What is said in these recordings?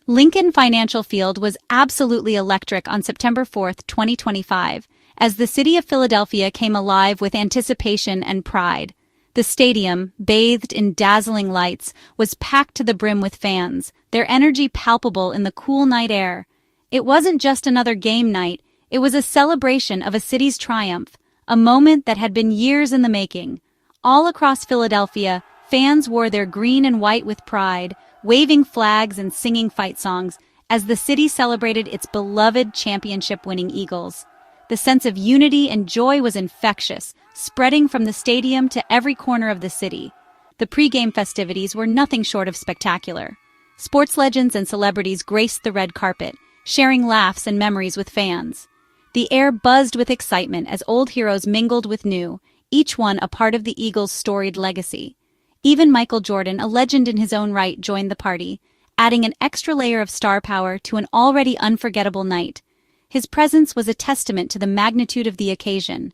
Lincoln Financial Field was absolutely electric on September 4, 2025, as the city of Philadelphia came alive with anticipation and pride. The stadium, bathed in dazzling lights, was packed to the brim with fans, their energy palpable in the cool night air. It wasn't just another game night, it was a celebration of a city's triumph, a moment that had been years in the making. All across Philadelphia, fans wore their green and white with pride, waving flags and singing fight songs as the city celebrated its beloved championship-winning Eagles. The sense of unity and joy was infectious, spreading from the stadium to every corner of the city. The pregame festivities were nothing short of spectacular. Sports legends and celebrities graced the red carpet, sharing laughs and memories with fans. The air buzzed with excitement as old heroes mingled with new, each one a part of the Eagles' storied legacy. Even Michael Jordan, a legend in his own right, joined the party, adding an extra layer of star power to an already unforgettable night. His presence was a testament to the magnitude of the occasion.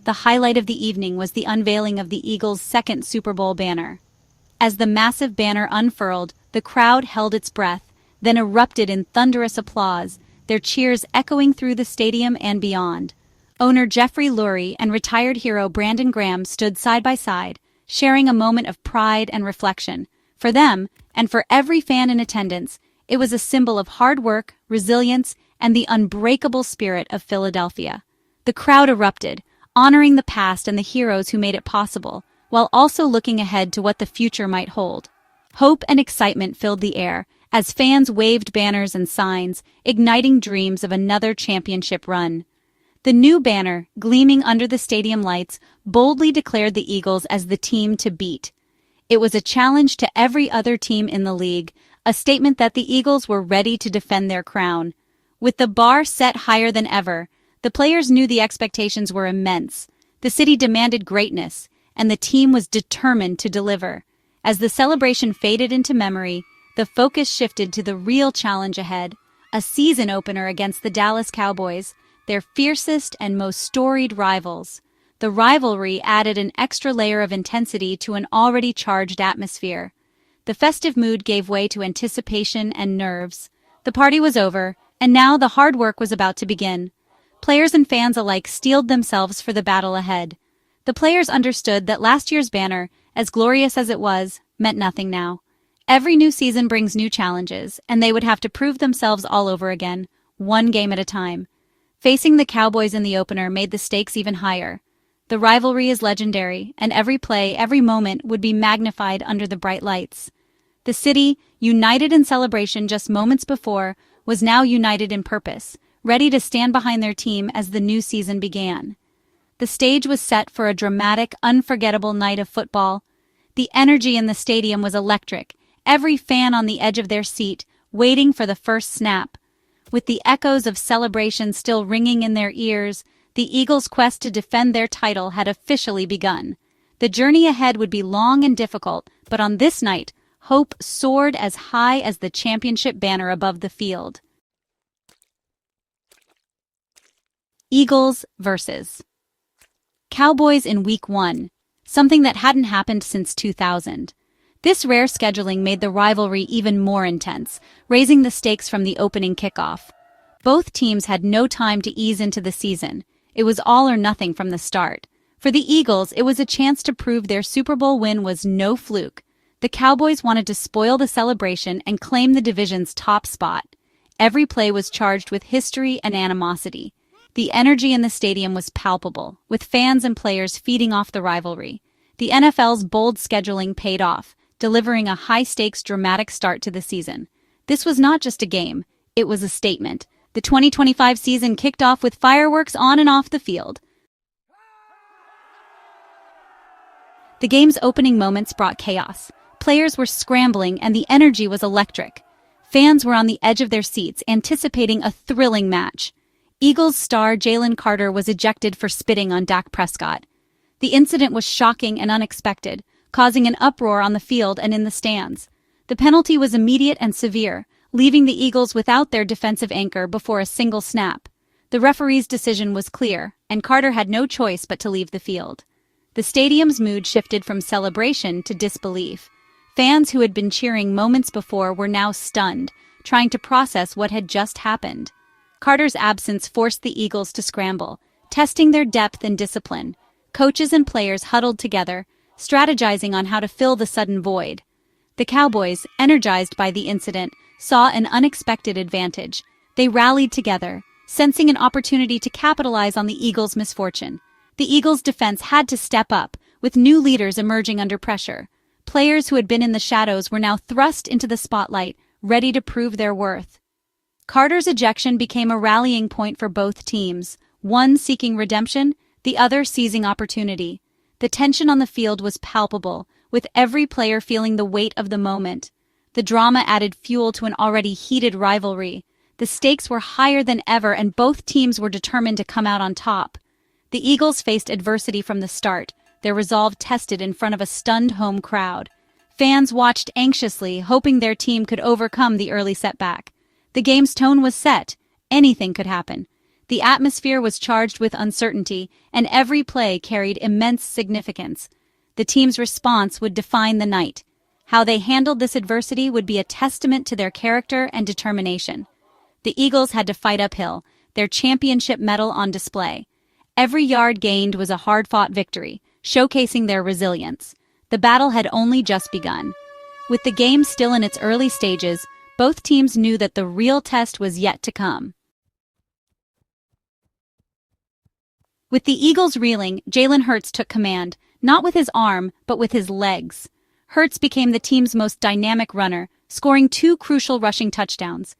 The highlight of the evening was the unveiling of the Eagles' second Super Bowl banner. As the massive banner unfurled, the crowd held its breath, then erupted in thunderous applause, their cheers echoing through the stadium and beyond. Owner Jeffrey Lurie and retired hero Brandon Graham stood side by side, sharing a moment of pride and reflection. For them, and for every fan in attendance, it was a symbol of hard work, resilience, and the unbreakable spirit of Philadelphia. The crowd erupted, honoring the past and the heroes who made it possible, while also looking ahead to what the future might hold. Hope and excitement filled the air, as fans waved banners and signs, igniting dreams of another championship run. The new banner, gleaming under the stadium lights, boldly declared the Eagles as the team to beat. It was a challenge to every other team in the league, a statement that the Eagles were ready to defend their crown. With the bar set higher than ever, the players knew the expectations were immense. The city demanded greatness, and the team was determined to deliver. As the celebration faded into memory, the focus shifted to the real challenge ahead, a season opener against the Dallas Cowboys, their fiercest and most storied rivals. The rivalry added an extra layer of intensity to an already charged atmosphere. The festive mood gave way to anticipation and nerves. The party was over, and now the hard work was about to begin. Players and fans alike steeled themselves for the battle ahead. The players understood that last year's banner, as glorious as it was, meant nothing now. Every new season brings new challenges, and they would have to prove themselves all over again, one game at a time. Facing the Cowboys in the opener made the stakes even higher. The rivalry is legendary, and every play, every moment would be magnified under the bright lights. The city, united in celebration just moments before, was now united in purpose, ready to stand behind their team as the new season began. The stage was set for a dramatic, unforgettable night of football. The energy in the stadium was electric, every fan on the edge of their seat, waiting for the first snap. With the echoes of celebration still ringing in their ears, the Eagles' quest to defend their title had officially begun. The journey ahead would be long and difficult, but on this night, hope soared as high as the championship banner above the field. Eagles vs. Cowboys in Week 1, something that hadn't happened since 2000. This rare scheduling made the rivalry even more intense, raising the stakes from the opening kickoff. Both teams had no time to ease into the season. It was all or nothing from the start. For the Eagles, it was a chance to prove their Super Bowl win was no fluke. The Cowboys wanted to spoil the celebration and claim the division's top spot. Every play was charged with history and animosity. The energy in the stadium was palpable, with fans and players feeding off the rivalry. The NFL's bold scheduling paid off, delivering a high-stakes dramatic start to the season. This was not just a game, it was a statement. The 2025 season kicked off with fireworks on and off the field. The game's opening moments brought chaos. Players were scrambling and the energy was electric. Fans were on the edge of their seats, anticipating a thrilling match. Eagles star Jalen Carter was ejected for spitting on Dak Prescott. The incident was shocking and unexpected, causing an uproar on the field and in the stands. The penalty was immediate and severe, leaving the Eagles without their defensive anchor before a single snap. The referee's decision was clear, and Carter had no choice but to leave the field. The stadium's mood shifted from celebration to disbelief. Fans who had been cheering moments before were now stunned, trying to process what had just happened. Carter's absence forced the Eagles to scramble, testing their depth and discipline. Coaches and players huddled together, strategizing on how to fill the sudden void. The Cowboys, energized by the incident, saw an unexpected advantage. They rallied together, sensing an opportunity to capitalize on the Eagles' misfortune. The Eagles' defense had to step up, with new leaders emerging under pressure. Players who had been in the shadows were now thrust into the spotlight, ready to prove their worth. Carter's ejection became a rallying point for both teams, one seeking redemption, the other seizing opportunity. The tension on the field was palpable, with every player feeling the weight of the moment. The drama added fuel to an already heated rivalry. The stakes were higher than ever, and both teams were determined to come out on top. The Eagles faced adversity from the start, their resolve tested in front of a stunned home crowd. Fans watched anxiously, hoping their team could overcome the early setback. The game's tone was set. Anything could happen. The atmosphere was charged with uncertainty, and every play carried immense significance. The team's response would define the night. How they handled this adversity would be a testament to their character and determination. The Eagles had to fight uphill, their championship medal on display. Every yard gained was a hard-fought victory, showcasing their resilience. The battle had only just begun. With the game still in its early stages, both teams knew that the real test was yet to come. With the Eagles reeling, Jalen Hurts took command, not with his arm, but with his legs. Hurts became the team's most dynamic runner, scoring 2 crucial rushing touchdowns.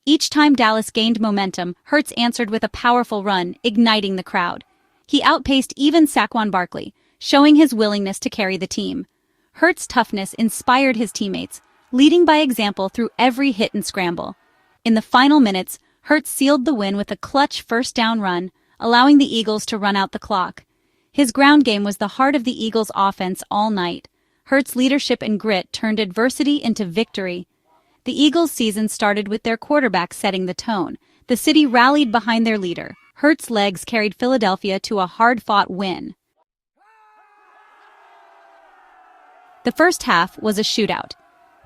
Each time Dallas gained momentum, Hurts answered with a powerful run, igniting the crowd. He outpaced even Saquon Barkley, showing his willingness to carry the team. Hurts' toughness inspired his teammates, leading by example through every hit and scramble. In the final minutes, Hurts sealed the win with a clutch first-down run, allowing the Eagles to run out the clock. His ground game was the heart of the Eagles' offense all night. Hurts' leadership and grit turned adversity into victory. The Eagles' season started with their quarterback setting the tone. The city rallied behind their leader. Hurts' legs carried Philadelphia to a hard-fought win. The first half was a shootout.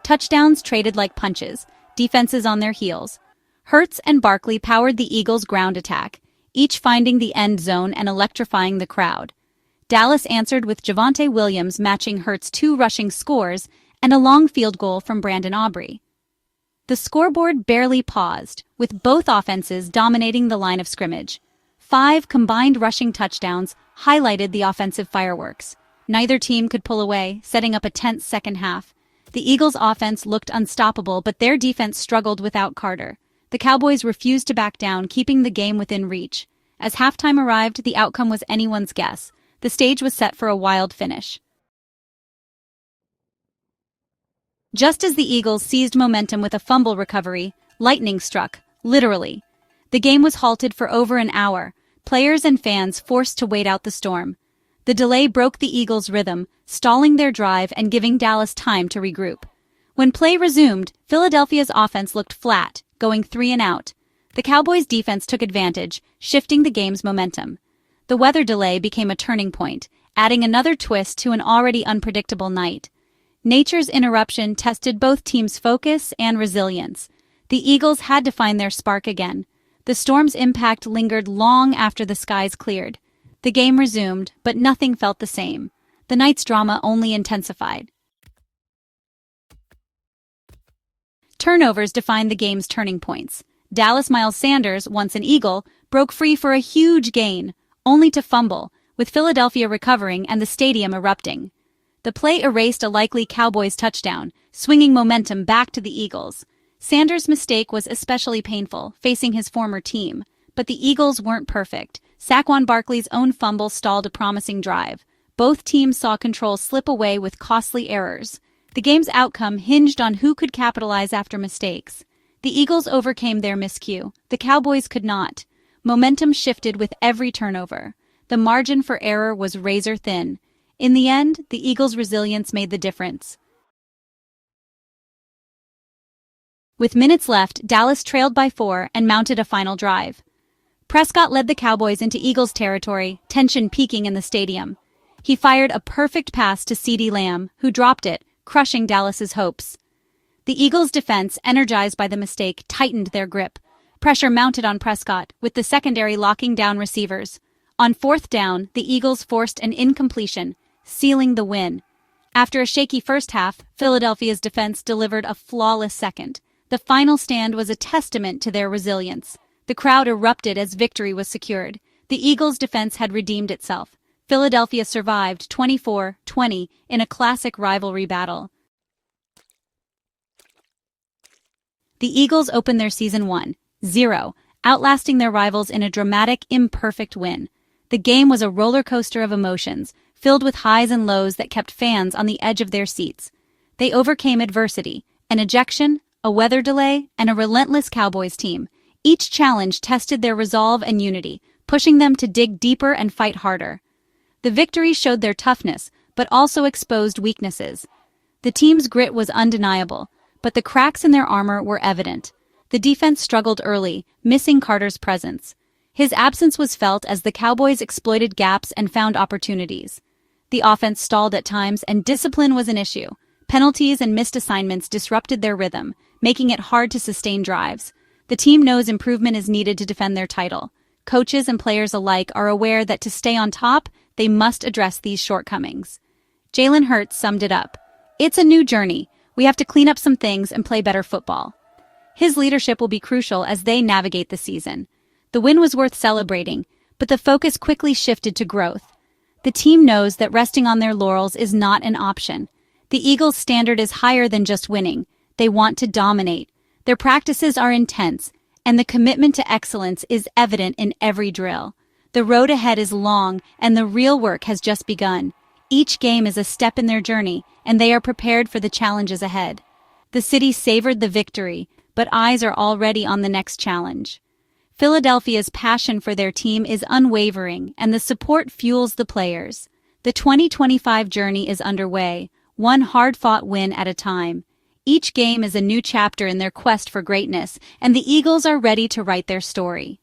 Touchdowns traded like punches, defenses on their heels. Hurts and Barkley powered the Eagles' ground attack, each finding the end zone and electrifying the crowd. Dallas answered with Javonte Williams matching Hurts' 2 rushing scores and a long field goal from Brandon Aubrey. The scoreboard barely paused, with both offenses dominating the line of scrimmage. 5 combined rushing touchdowns highlighted the offensive fireworks. Neither team could pull away, setting up a tense second half. The Eagles' offense looked unstoppable, but their defense struggled without Carter. The Cowboys refused to back down, keeping the game within reach. As halftime arrived, the outcome was anyone's guess. The stage was set for a wild finish. Just as the Eagles seized momentum with a fumble recovery, lightning struck, literally. The game was halted for over an hour, players and fans forced to wait out the storm. The delay broke the Eagles' rhythm, stalling their drive and giving Dallas time to regroup. When play resumed, Philadelphia's offense looked flat, going 3 and out. The Cowboys' defense took advantage, shifting the game's momentum. The weather delay became a turning point, adding another twist to an already unpredictable night. Nature's interruption tested both teams' focus and resilience. The Eagles had to find their spark again. The storm's impact lingered long after the skies cleared. The game resumed, but nothing felt the same. The night's drama only intensified. Turnovers defined the game's turning points. Dallas Miles Sanders, once an Eagle, broke free for a huge gain, only to fumble, with Philadelphia recovering and the stadium erupting. The play erased a likely Cowboys touchdown, swinging momentum back to the Eagles. Sanders' mistake was especially painful, facing his former team. But the Eagles weren't perfect. Saquon Barkley's own fumble stalled a promising drive. Both teams saw control slip away with costly errors. The game's outcome hinged on who could capitalize after mistakes. The Eagles overcame their miscue. The Cowboys could not. Momentum shifted with every turnover. The margin for error was razor thin. In the end, the Eagles' resilience made the difference. With minutes left, Dallas trailed by 4 and mounted a final drive. Prescott led the Cowboys into Eagles territory, tension peaking in the stadium. He fired a perfect pass to CeeDee Lamb, who dropped it, crushing Dallas's hopes. The Eagles' defense, energized by the mistake, tightened their grip. Pressure mounted on Prescott, with the secondary locking down receivers. On fourth down, the Eagles forced an incompletion, sealing the win. After a shaky first half, Philadelphia's defense delivered a flawless second. The final stand was a testament to their resilience. The crowd erupted as victory was secured. The Eagles' defense had redeemed itself. Philadelphia survived 24-20 in a classic rivalry battle. The Eagles opened their season 1-0, outlasting their rivals in a dramatic, imperfect win. The game was a roller coaster of emotions, filled with highs and lows that kept fans on the edge of their seats. They overcame adversity, an ejection, a weather delay, and a relentless Cowboys team. Each challenge tested their resolve and unity, pushing them to dig deeper and fight harder. The victory showed their toughness, but also exposed weaknesses. The team's grit was undeniable, but the cracks in their armor were evident. The defense struggled early, missing Carter's presence. His absence was felt as the Cowboys exploited gaps and found opportunities. The offense stalled at times, and discipline was an issue. Penalties and missed assignments disrupted their rhythm, making it hard to sustain drives. The team knows improvement is needed to defend their title. Coaches and players alike are aware that to stay on top, they must address these shortcomings. Jalen Hurts summed it up. "It's a new journey. We have to clean up some things and play better football." His leadership will be crucial as they navigate the season. The win was worth celebrating, but the focus quickly shifted to growth. The team knows that resting on their laurels is not an option. The Eagles' standard is higher than just winning. They want to dominate. Their practices are intense, and the commitment to excellence is evident in every drill. The road ahead is long, and the real work has just begun. Each game is a step in their journey, and they are prepared for the challenges ahead. The city savored the victory, but eyes are already on the next challenge. Philadelphia's passion for their team is unwavering, and the support fuels the players. The 2025 journey is underway, one hard-fought win at a time. Each game is a new chapter in their quest for greatness, and the Eagles are ready to write their story.